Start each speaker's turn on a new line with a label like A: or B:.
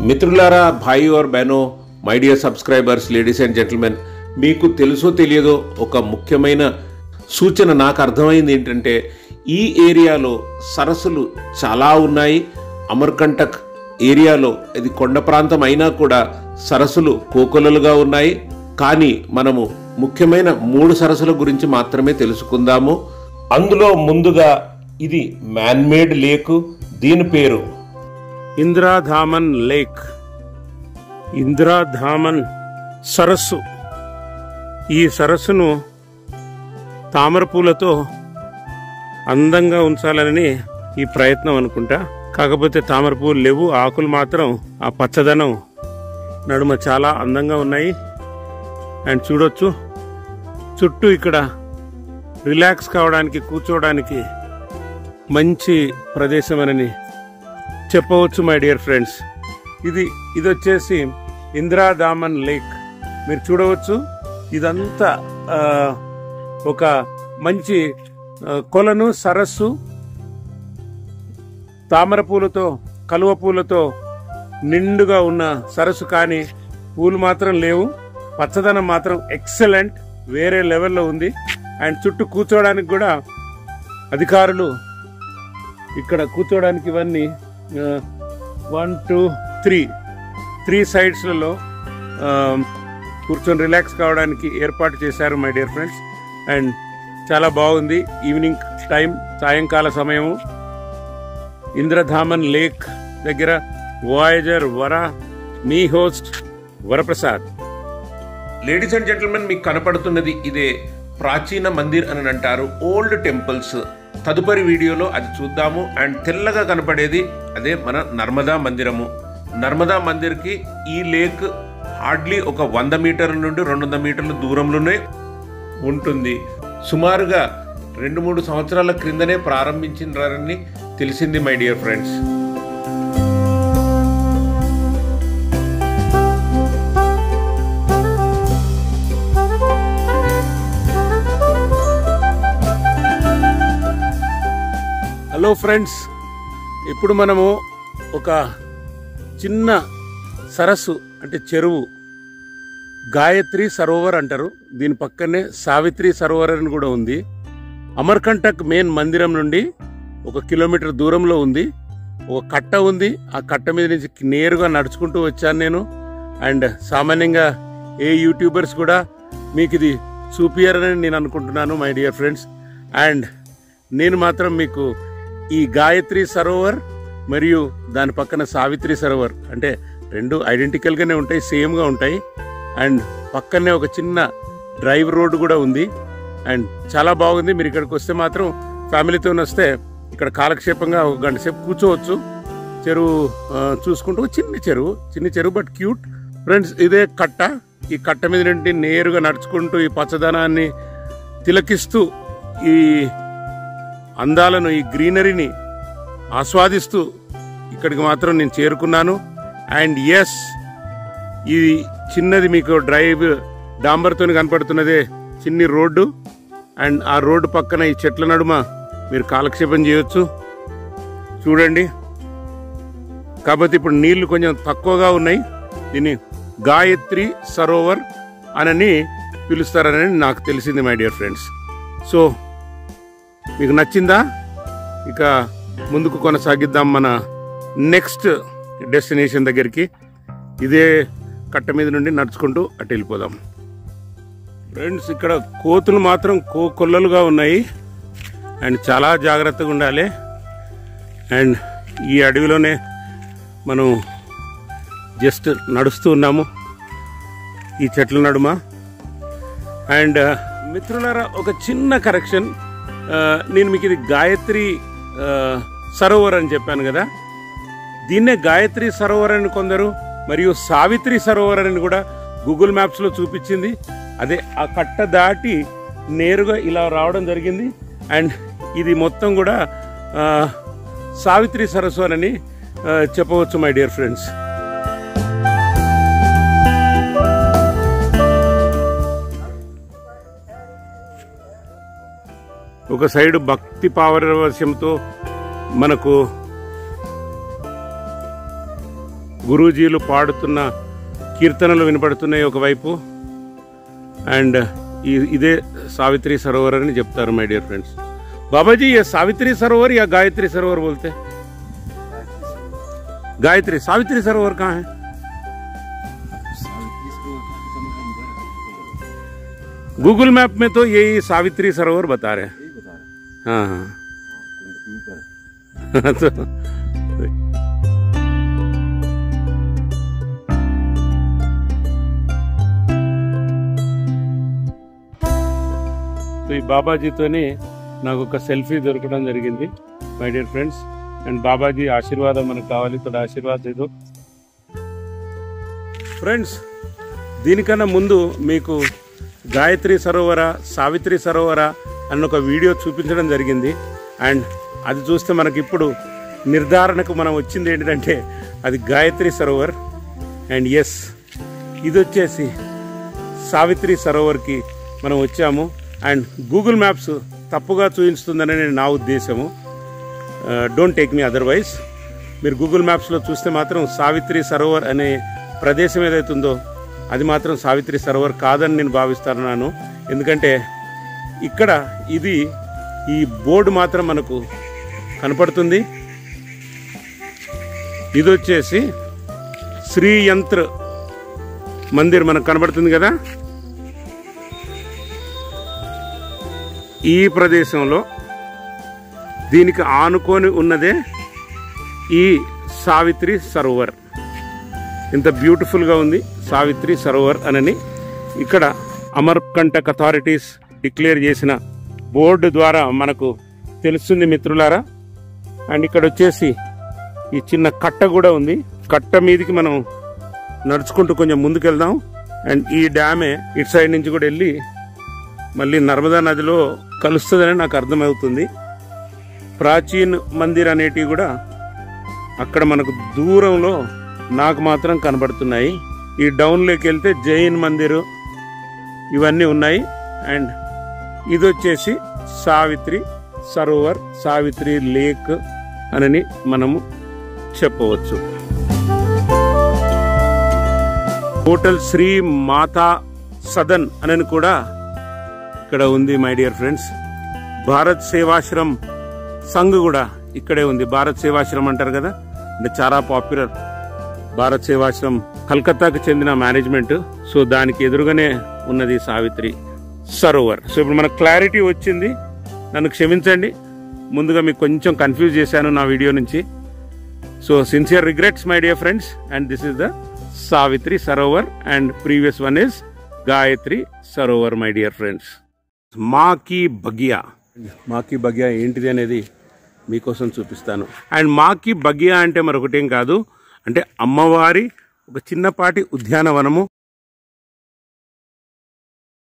A: మిత్రులారా, భాయి और బహనో, my dear subscribers, ladies and gentlemen, మీకు తెలుసో తెలియదో ఒక ముఖ్యమైన సూచన నాకు అర్థమైంది. ఏంటంటే ఈ ఏరియాలో సరస్సులు చాలా ఉన్నాయి. అమర్కంటక్ ఏరియాలో ఇది కొండ ప్రాంతం అయినా కూడా సరస్సులు కోకొలలుగా ఉన్నాయి. కానీ మనము ముఖ్యమైన 3 సరస్సుల గురించి మాత్రమే తెలుసుకుందాము. అందులో ముందుగా ఇది మ్యాన్మేడ్ లేక్. దీని పేరు ఇంద్రాధామన్ లేక్, ఇంద్రాధామన్ సరస్సు. ఈ సరస్సును తామర పూలతో అందంగా ఉంచాలని ఈ ప్రయత్నం అనుకుంటా. కాకపోతే తామర పూలు లేవు, ఆకులు మాత్రం ఆ పచ్చదనం నడుమ చాలా అందంగా ఉన్నాయి. అండ్ చూడొచ్చు, చుట్టూ ఇక్కడ రిలాక్స్ కావడానికి, కూర్చోవడానికి మంచి ప్రదేశం అని చెప్పవచ్చు మై డియర్ ఫ్రెండ్స్. ఇది వచ్చేసి ఇంద్రాధామన్ లేక్. మీరు చూడవచ్చు, ఇదంతా ఒక మంచి కొలను, సరస్సు, తామర పూలతో, కలువ పూలతో నిండుగా ఉన్న సరస్సు. కానీ పూలు మాత్రం లేవు, పచ్చదనం మాత్రం ఎక్సలెంట్, వేరే లెవెల్లో ఉంది. అండ్ చుట్టూ కూర్చోవడానికి కూడా అధికారులు ఇక్కడ కూర్చోవడానికి ఇవన్నీ 1, 2, 3 సైడ్స్లలో కూర్చొని రిలాక్స్ కావడానికి ఏర్పాటు చేశారు మై డియర్ ఫ్రెండ్స్. అండ్ చాలా బాగుంది. ఈవినింగ్ టైం, సాయంకాల సమయము, ఇంద్రధామన్ లేక్ దగ్గర వాయేజర్ మీ host Varaprasad. Ladies and gentlemen, మీకు కనపడుతున్నది ఇదే ప్రాచీన మందిర్ అని అంటారు, ఓల్డ్ టెంపుల్స్. తదుపరి వీడియోలో అది చూద్దాము. అండ్ తెల్లగా కనపడేది అదే మన నర్మదా మందిరము. నర్మదా మందిర్కి ఈ లేక్ హార్డ్లీ ఒక 100 మీటర్ల నుండి 200 మీటర్ల దూరంలోనే ఉంటుంది. సుమారుగా 2-3 సంవత్సరాల క్రిందనే ప్రారంభించినారని తెలిసింది my dear friends. Hello friends, ఇప్పుడు మనము ఒక చిన్న సరస్సు అంటే చెరువు, గాయత్రి సరోవర్ అంటారు. దీని పక్కనే సావిత్రి సరోవర్ అని కూడా ఉంది. అమర్కంటక్ మెయిన్ మందిరం నుండి 1 కిలోమీటర్ దూరంలో ఉంది. ఒక కట్ట ఉంది, ఆ కట్ట మీద నుంచి నేరుగా నడుచుకుంటూ వచ్చాను నేను. అండ్ సామాన్యంగా ఏ యూట్యూబర్స్ కూడా మీకు ఇది చూపియారని నేను అనుకుంటున్నాను మై డియర్ ఫ్రెండ్స్. అండ్ నేను మాత్రం మీకు ఈ గాయత్రి సరోవర్ మరియు దాని పక్కన సావిత్రి సరోవర్ అంటే 2 ఐడెంటికల్గానే ఉంటాయి, సేమ్గా ఉంటాయి. అండ్ పక్కనే ఒక చిన్న డ్రైవ్ రోడ్ కూడా ఉంది. అండ్ చాలా బాగుంది. మీరు ఇక్కడికి వస్తే మాత్రం ఫ్యామిలీతో వస్తే ఇక్కడ కాలక్షేపంగా 1 గంట సేపు కూర్చోవచ్చు. చెరువు చూసుకుంటూ, చిన్న చెరువు బట్ క్యూట్ ఫ్రెండ్స్. ఇదే కట్ట. ఈ కట్ట మీద నుండి నేరుగా నడుచుకుంటూ ఈ పచ్చదనాన్ని తిలకిస్తూ, ఈ అందాలను, ఈ గ్రీనరీని ఆస్వాదిస్తూ ఇక్కడికి మాత్రం నేను చేరుకున్నాను. అండ్ ఎస్, ఇది చిన్నది మీకు డ్రైవ్ డాంబర్తో కనపడుతున్నదే చిన్ని రోడ్డు. అండ్ ఆ రోడ్డు పక్కన ఈ చెట్ల నడుమ మీరు కాలక్షేపం చేయొచ్చు. చూడండి, కాకపోతే ఇప్పుడు నీళ్లు కొంచెం తక్కువగా ఉన్నాయి. దీన్ని గాయత్రి సరోవర్ అని పిలుస్తారని నాకు తెలిసింది మై డియర్ ఫ్రెండ్స్. సో మీకు నచ్చిందా? ఇక ముందుకు కొనసాగిద్దాం మన నెక్స్ట్ డెస్టినేషన్ దగ్గరికి. ఇదే కట్ట మీద నుండి నడుచుకుంటూ అటు వెళ్ళిపోదాం ఫ్రెండ్స్. ఇక్కడ కోతులు మాత్రం కొల్లలుగా ఉన్నాయి. అండ్ చాలా జాగ్రత్తగా ఉండాలి. అండ్ ఈ అడవిలోనే మనం జస్ట్ నడుస్తూ ఉన్నాము ఈ చెట్ల నడుమ. అండ్ మిత్రులారా, ఒక చిన్న కరెక్షన్. నేను మీకు ఇది గాయత్రి సరోవర్ అని చెప్పాను కదా. దీన్నే గాయత్రి సరోవర్ అని కొందరు, మరియు సావిత్రి సరోవర్ అని కూడా గూగుల్ మ్యాప్స్లో చూపించింది. అదే ఆ కట్ట దాటి నేరుగా ఇలా రావడం జరిగింది. అండ్ ఇది మొత్తం కూడా సావిత్రి సరస్సు అని చెప్పవచ్చు మై డియర్ ఫ్రెండ్స్. ఒక సైడ్ భక్తి పారవశ్యంతో మనకు గురూజీలు పాడుతున్న కీర్తనలు వినపడుతున్నాయి ఒకవైపు. అండ్ ఇదే సావిత్రి సరోవర్ అని చెప్తారు మై డియర్ ఫ్రెండ్స్. బాబాజీ ये सावित्री सरोवर या गायत्री सरोवर बोलते हैं? गायत्री. सावित्री सरोवर कहाँ है? गूगल मैप में तो यही सावित्री सरोवर बता रहे हैं. हाँ हाँ. तो ఈ బాబాజీతోనే నాకు ఒక సెల్ఫీ దొరకడం జరిగింది my dear friends. And Babaji ఆశీర్వాదం మనకు కావాలి. తోడ ఆశీర్వాదం ఏదో ఫ్రెండ్స్. దీనికన్నా ముందు మీకు గాయత్రి సరోవర, సావిత్రి సరోవర అన్న ఒక వీడియో చూపించడం జరిగింది. అండ్ అది చూస్తే మనకి ఇప్పుడు నిర్ధారణకు మనం వచ్చింది ఏంటంటే అది గాయత్రి సరోవర్. అండ్ ఎస్, ఇది వచ్చేసి సావిత్రి సరోవర్కి మనం వచ్చాము. అండ్ గూగుల్ మ్యాప్స్ తప్పుగా చూపిస్తుందని నా ఉద్దేశము. Don't take me otherwise. మీరు గూగుల్ మ్యాప్స్లో చూస్తే మాత్రం సావిత్రి సరోవర్ అనే ప్రదేశం ఏదైతుందో అది మాత్రం సావిత్రి సరోవర్ కాదని నేను భావిస్తున్నాను. ఎందుకంటే ఇక్కడ ఈ బోర్డు మాత్రం మనకు కనపడుతుంది. ఇది వచ్చేసి శ్రీ యంత్ర మందిర్ మనకు కనబడుతుంది కదా. ఈ ప్రదేశంలో దీనికి ఆనుకొని ఉన్నదే ఈ సావిత్రి సరోవర్. ఇంత బ్యూటిఫుల్గా ఉంది సావిత్రి సరోవర్ అనని ఇక్కడ అమర్కంటక్ అథారిటీస్ డిక్లేర్ చేసిన బోర్డు ద్వారా మనకు తెలుస్తుంది మిత్రులారా. అండ్ ఇక్కడ వచ్చేసి ఈ చిన్న కట్ట కూడా ఉంది. కట్ట మీదకి మనం నడుచుకుంటూ కొంచెం ముందుకెళ్దాం. అండ్ ఈ డ్యామే ఇటు సైడ్ నుంచి కూడా వెళ్ళి మళ్ళీ నర్మదా నదిలో కలుస్తుందని నాకు అర్థమవుతుంది. ప్రాచీన్ మందిర్ అనేటివి కూడా అక్కడ మనకు దూరంలో నాకు మాత్రం కనబడుతున్నాయి. ఈ డౌన్లోకి వెళ్తే జైన్ మందిరు ఇవన్నీ ఉన్నాయి. అండ్ ఇది వచ్చేసి సావిత్రి సరోవర్, సావిత్రి లేక్ అని మనము చెప్పవచ్చు. హోటల్ శ్రీ మాతా సదన్ అని కూడా ఇక్కడ ఉంది my dear friends. Bharat Sevashram Sangh కూడా ఇక్కడే ఉంది. భారత్ సేవాశ్రమ్ అంటారు కదా, అంటే చాలా పాపులర్ భారత్ సేవాశ్రమ్, కలకత్తాకు చెందిన మేనేజ్మెంట్. సో దానికి ఎదురుగానే ఉన్నది సావిత్రి సరోవర్. సో ఇప్పుడు మనకు క్లారిటీ వచ్చింది. నన్ను క్షమించండి, ముందుగా మీకు కొంచెం కన్ఫ్యూజ్ చేశాను నా వీడియో నుంచి. So sincere regrets my dear friends. And this is the Savitri Sarovar and previous one is Gayatri Sarovar my dear friends. మాకి బగియా. మాకి బగియా ఏంటిది అనేది మీకోసం చూపిస్తాను. అండ్ మాకి బగియా అంటే మరొకటేం కాదు, అంటే అమ్మవారి ఒక చిన్నపాటి ఉద్యానవనము.